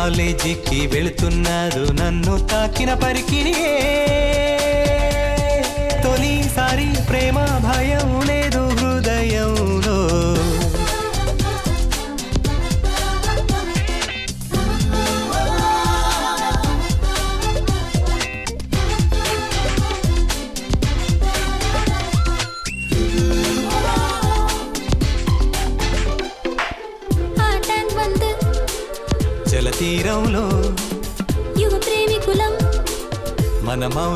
కాలేజీకి వెళుతున్నాడు నన్ను తాకిన పరికిణియే తొలిసారి ప్రేమ భయం లేదు హృదయంలో జలతీరంలో యువ ప్రేమికులం మనమౌ